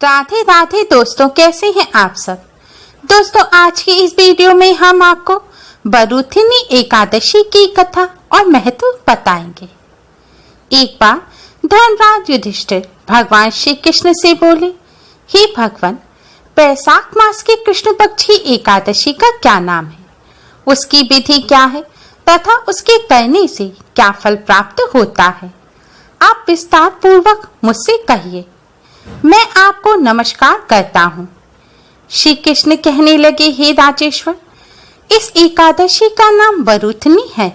राधे राधे दोस्तों, कैसे हैं आप सब। दोस्तों, आज की इस वीडियो में हम आपको बरूथिनी एकादशी की कथा और महत्व बताएंगे। एक बार धर्मराज युधिष्ठिर भगवान श्री कृष्ण से बोले, हे भगवान, वैशाख मास की कृष्ण पक्षी एकादशी का क्या नाम है, उसकी विधि क्या है तथा उसके करने से क्या फल प्राप्त होता है। आप विस्तार पूर्वक मुझसे कहिए। मैं आपको नमस्कार करता हूँ। श्री कृष्ण कहने लगे, हे राजेश्वर, इस एकादशी का नाम बरूथनी है।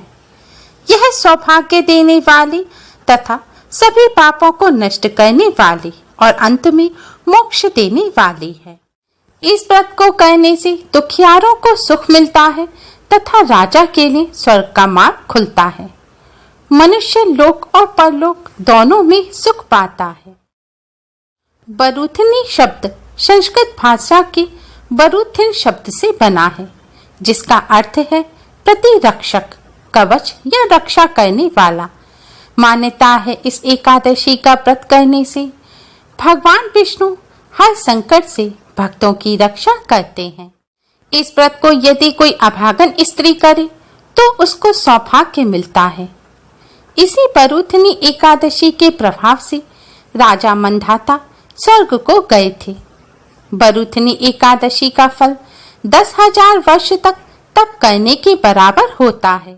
यह सौभाग्य देने वाली तथा सभी पापों को नष्ट करने वाली और अंत में मोक्ष देने वाली है। इस व्रत को करने से दुखियारों को सुख मिलता है तथा राजा के लिए स्वर्ग का मार्ग खुलता है। मनुष्य लोक और परलोक दोनों में सुख पाता है। बरूथनी शब्द संस्कृत भाषा के बरूथिन शब्द से बना है, जिसका अर्थ है प्रतिरक्षक, कवच या रक्षा करने वाला। मान्यता है इस एकादशी का व्रत करने से भगवान विष्णु हर संकट से भक्तों की रक्षा करते हैं। इस व्रत को यदि कोई अभागन स्त्री करे तो उसको सौभाग्य मिलता है। इसी बरूथनी एकादशी के प्रभाव से राजा मंधाता स्वर्ग को गए थे। बरूथनी एकादशी का फल 10,000 वर्ष तक तप करने के बराबर होता है।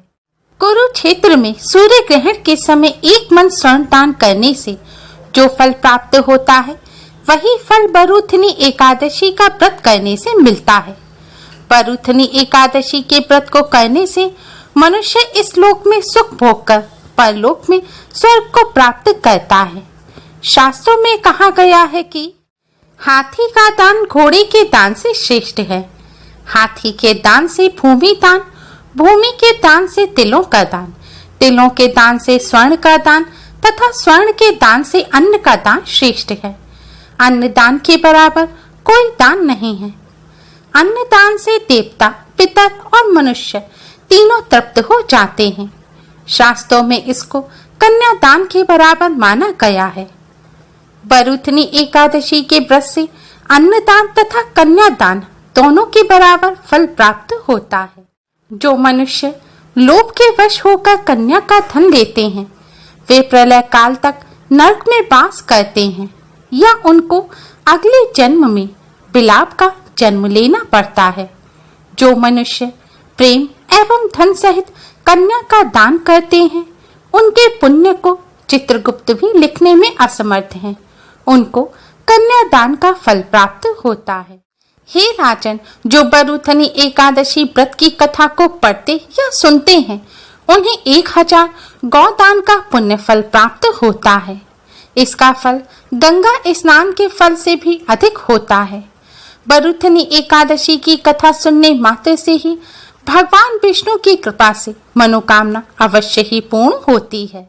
कुरुक्षेत्र में सूर्य ग्रहण के समय 1 मन स्वर्ण दान करने से जो फल प्राप्त होता है, वही फल बरूथनी एकादशी का व्रत करने से मिलता है। बरूथनी एकादशी के व्रत को करने से मनुष्य इस लोक में सुख भोग कर परलोक में स्वर्ग को प्राप्त करता है। शास्त्रों में कहा गया है कि हाथी का दान घोड़े के दान से श्रेष्ठ है। हाथी के दान से भूमि दान, भूमि के दान से तिलों का दान, तिलों के दान से स्वर्ण का दान तथा स्वर्ण के दान से अन्न का दान श्रेष्ठ है। अन्न दान के बराबर कोई दान नहीं है। अन्न दान से देवता, पितर और मनुष्य तीनों तृप्त हो जाते हैं। शास्त्रों में इसको कन्या दान के बराबर माना गया है। बरूथनी एकादशी के व्रत से अन्नदान तथा कन्यादान दोनों के बराबर फल प्राप्त होता है। जो मनुष्य लोभ के वश होकर कन्या का धन लेते हैं, वे प्रलय काल तक नरक में वास करते हैं या उनको अगले जन्म में बिलाप का जन्म लेना पड़ता है। जो मनुष्य प्रेम एवं धन सहित कन्या का दान करते हैं, उनके पुण्य को चित्रगुप्त भी लिखने में असमर्थ हैं। उनको कन्यादान का फल प्राप्त होता है। हे राजन, जो बरूथनी एकादशी व्रत की कथा को पढ़ते या सुनते हैं, उन्हें 1000 गौदान का पुण्य फल प्राप्त होता है। इसका फल गंगा स्नान के फल से भी अधिक होता है। बरूथनी एकादशी की कथा सुनने मात्र से ही भगवान विष्णु की कृपा से मनोकामना अवश्य ही पूर्ण होती है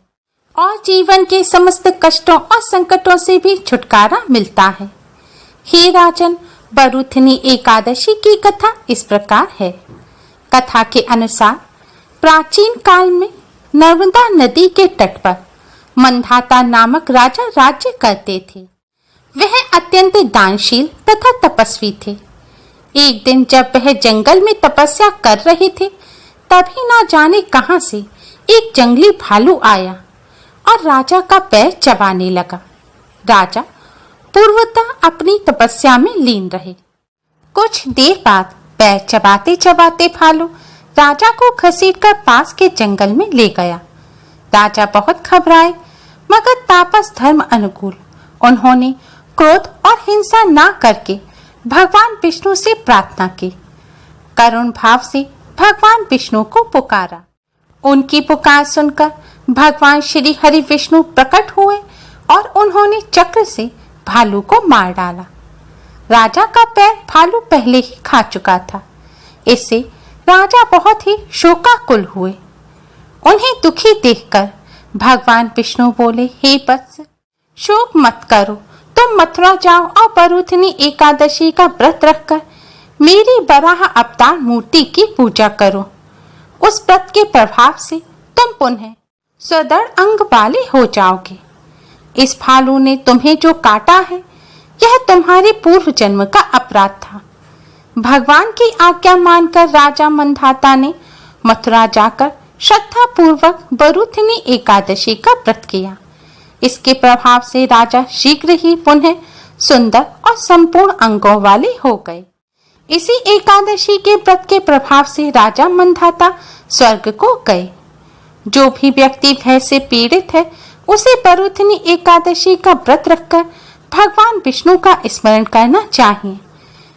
और जीवन के समस्त कष्टों और संकटों से भी छुटकारा मिलता है। हे राजन, बरूथनी एकादशी की कथा इस प्रकार है। कथा के अनुसार प्राचीन काल में नर्मदा नदी के तट पर मंधाता नामक राजा राज्य करते थे। वह अत्यंत दानशील तथा तपस्वी थे। एक दिन जब वह जंगल में तपस्या कर रहे थे, तभी ना जाने कहां से एक जंगली भालू आया और राजा का पैर चबाने लगा। राजा पूर्वतः अपनी तपस्या में लीन रहे। कुछ देर बाद पैर चबाते चबाते भालू राजा को घसीटकर पास के जंगल में ले गया। राजा बहुत घबराए, मगर तापस धर्म अनुकूल उन्होंने क्रोध और हिंसा ना करके भगवान विष्णु से प्रार्थना की। करुण भाव से भगवान विष्णु को पुकारा। उनकी पुकार सुनकर भगवान श्री हरि विष्णु प्रकट हुए और उन्होंने चक्र से भालू को मार डाला। राजा का पैर भालू पहले ही खा चुका था। इससे राजा बहुत ही शोकाकुल हुए। उन्हें दुखी देखकर भगवान विष्णु बोले, हे वत्स, शोक मत करो, तुम मथुरा जाओ और बरूथनी एकादशी का व्रत रखकर मेरी बराह अवतार मूर्ति की पूजा करो। उस व्रत के प्रभाव से तुम पुनः सदृढ़ अंग वाले हो जाओगे। इस भालू ने तुम्हें जो काटा है, यह तुम्हारे पूर्व जन्म का अपराध था। भगवान की आज्ञा मानकर राजा मंधाता ने मथुरा जाकर श्रद्धा पूर्वक बरूथिनी एकादशी का व्रत किया। इसके प्रभाव से राजा शीघ्र ही पुनः सुंदर और संपूर्ण अंगों वाले हो गए। इसी एकादशी के व्रत के प्रभाव से राजा मंधाता स्वर्ग को गए। जो भी व्यक्ति भय से पीड़ित है उसे बरूथिनी एकादशी का व्रत रखकर भगवान विष्णु का स्मरण करना चाहिए।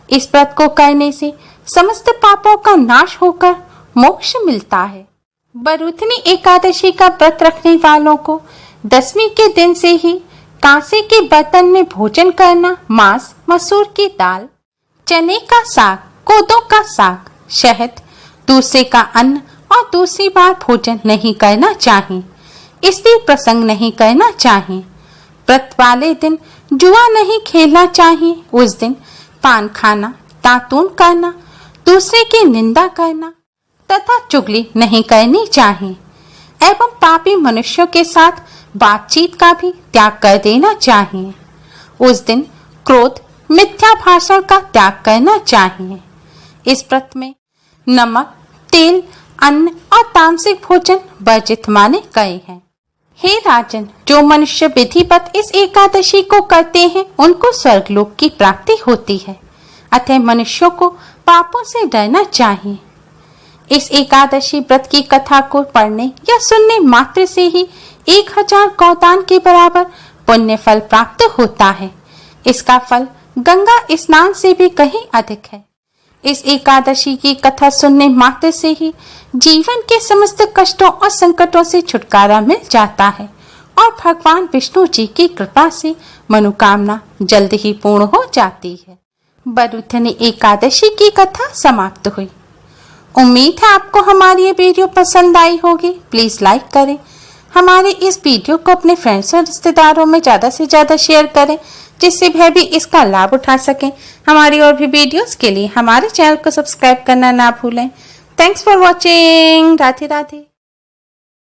इस व्रत को करने से समस्त पापों का नाश होकर मोक्ष मिलता है। बरूथिनी एकादशी का व्रत रखने वालों को दसवीं के दिन से ही कांसे के बर्तन में भोजन करना, मांस, मसूर की दाल, चने का साग, कोदों का साग, शहद, दूसरे का अन्न और दूसरी बार भोजन नहीं करना चाहिए। स्त्री प्रसंग नहीं करना चाहिए। व्रत वाले दिन जुआ नहीं खेलना चाहिए। उस दिन पान खाना, दातून करना, दूसरे की निंदा करना तथा चुगली नहीं करनी चाहिए एवं पापी मनुष्यों के साथ बातचीत का भी त्याग कर देना चाहिए। उस दिन क्रोध, मिथ्या भाषण का त्याग करना चाहिए। इस व्रत में नमक, तेल, अन्न और तामसिक भोजन वर्जित माने गए हैं। हे राजन, जो मनुष्य विधिवत इस एकादशी को करते हैं उनको स्वर्गलोक की प्राप्ति होती है। अतः मनुष्यों को पापों से डरना चाहिए। इस एकादशी व्रत की कथा को पढ़ने या सुनने मात्र से ही 1000 गौदान के बराबर पुण्य फल प्राप्त होता है। इसका फल गंगा स्नान से भी कहीं अधिक है। इस एकादशी की कथा सुनने मात्र से ही जीवन के समस्त कष्टों और संकटों से छुटकारा मिल जाता है और भगवान विष्णु जी की कृपा से मनोकामना जल्द ही पूर्ण हो जाती है। बरूथिनी एकादशी की कथा समाप्त हुई। उम्मीद है आपको हमारी ये वीडियो पसंद आई होगी। प्लीज लाइक करें। हमारे इस वीडियो को अपने फ्रेंड्स और रिश्तेदारों में ज्यादा से ज्यादा शेयर करें जिससे वह भी इसका लाभ उठा सकें। हमारी और भी वीडियोस के लिए हमारे चैनल को सब्सक्राइब करना ना भूलें। Thanks for watching. Radhe Radhe.